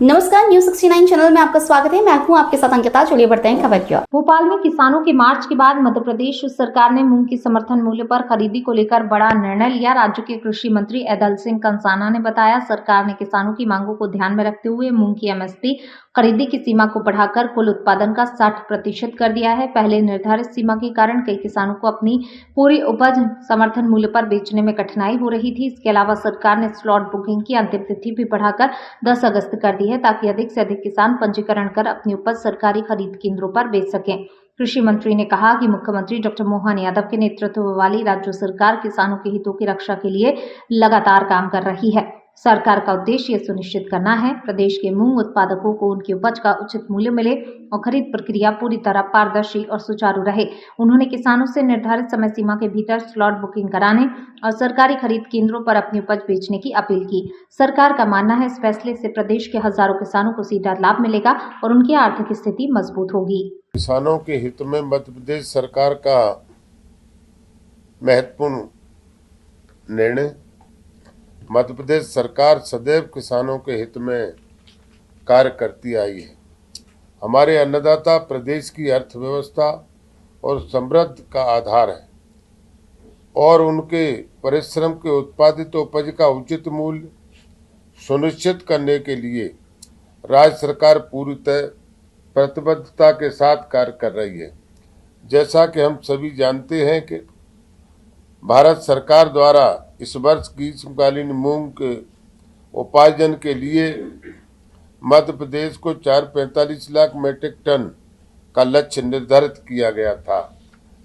नमस्कार, news 69 channel में आपका स्वागत है। मैं हूं आपके साथ अंकिता। चलिए बढ़ते हैं खबर की ओर। भोपाल में किसानों के मार्च के बाद मध्य प्रदेश सरकार ने मूंग की समर्थन मूल्य पर खरीदी को लेकर बड़ा निर्णय लिया। राज्य के कृषि मंत्री ऐदल सिंह कंसाना ने बताया, सरकार ने किसानों की मांगों को ध्यान में रखते हुए मूंग की एमएसपी खरीदी की सीमा को बढ़ाकर कुल उत्पादन का 60% कर दिया है। पहले निर्धारित सीमा के कारण कई किसानों को अपनी पूरी उपज समर्थन मूल्य पर बेचने में कठिनाई हो रही थी। इसके अलावा सरकार ने स्लॉट बुकिंग की अंतिम तिथि भी बढ़ाकर 10 अगस्त कर दी है, ताकि अधिक से अधिक किसान पंजीकरण कर अपनी उपज सरकारी खरीद केंद्रों पर बेच सकें। कृषि मंत्री ने कहा कि मुख्यमंत्री डॉक्टर मोहन यादव के नेतृत्व वाली राज्य सरकार किसानों के हितों की रक्षा के लिए लगातार काम कर रही है। सरकार का उद्देश्य ये सुनिश्चित करना है प्रदेश के मूंग उत्पादकों को उनकी उपज का उचित मूल्य मिले और खरीद प्रक्रिया पूरी तरह पारदर्शी और सुचारू रहे। उन्होंने किसानों से निर्धारित समय सीमा के भीतर स्लॉट बुकिंग कराने और सरकारी खरीद केंद्रों पर अपनी उपज बेचने की अपील की। सरकार का मानना है, इस फैसले से प्रदेश के हजारों किसानों को सीधा लाभ मिलेगा और उनकी आर्थिक स्थिति मजबूत होगी। किसानों के हित में मध्य प्रदेश सरकार का महत्वपूर्ण निर्णय। मध्य प्रदेश सरकार सदैव किसानों के हित में कार्य करती आई है। हमारे अन्नदाता प्रदेश की अर्थव्यवस्था और समृद्धि का आधार है और उनके परिश्रम के उत्पादित उपज का उचित मूल्य सुनिश्चित करने के लिए राज्य सरकार पूरी प्रतिबद्धता के साथ कार्य कर रही है। जैसा कि हम सभी जानते हैं कि भारत सरकार द्वारा इस वर्ष ग्रीष्मकालीन मूंग के उपार्जन के लिए मध्य प्रदेश को 445 लाख मीट्रिक टन का लक्ष्य निर्धारित किया गया था।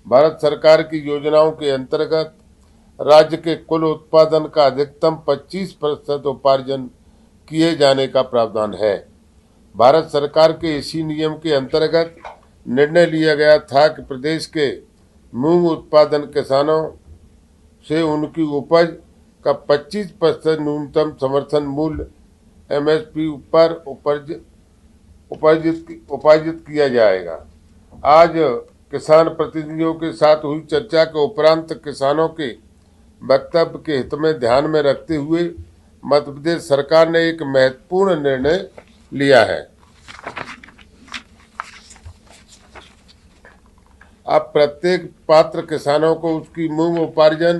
भारत सरकार की योजनाओं के अंतर्गत राज्य के कुल उत्पादन का अधिकतम 25% उपार्जन किए जाने का प्रावधान है। भारत सरकार के इसी नियम के अंतर्गत निर्णय लिया गया था कि प्रदेश के मूंग उत्पादन किसानों से उनकी उपज का 25% न्यूनतम समर्थन मूल्य एमएसपी पर उपार्जित किया जाएगा। आज किसान प्रतिनिधियों के साथ हुई चर्चा के उपरांत किसानों के वक्तव्य के हित में ध्यान में रखते हुए मध्य प्रदेश सरकार ने एक महत्वपूर्ण निर्णय लिया है। अब प्रत्येक पात्र किसानों को उसकी मूंग उपार्जन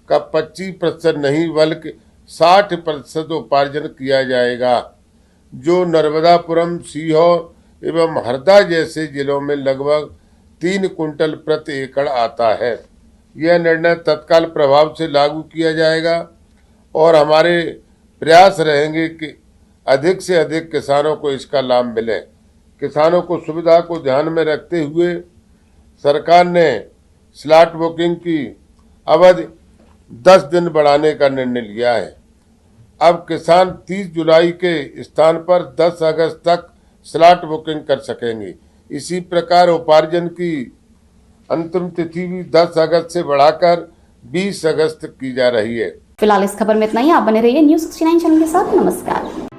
का 25% नहीं बल्कि 60% उपार्जन किया जाएगा, जो नर्मदापुरम, सीहोर एवं हरदा जैसे जिलों में लगभग 3 कुंटल प्रति एकड़ आता है। यह निर्णय तत्काल प्रभाव से लागू किया जाएगा और हमारे प्रयास रहेंगे कि अधिक से अधिक किसानों को इसका लाभ मिले। किसानों को सुविधा को ध्यान में रखते हुए सरकार ने स्लॉट बुकिंग की अवधि 10 दिन बढ़ाने का निर्णय लिया है। अब किसान 30 जुलाई के स्थान पर 10 अगस्त तक स्लॉट बुकिंग कर सकेंगे। इसी प्रकार उपार्जन की अंतिम तिथि भी 10 अगस्त से बढ़ाकर 20 अगस्त की जा रही है। फिलहाल इस खबर में इतना ही। आप बने रहिए न्यूज 69 चैनल के साथ। नमस्कार।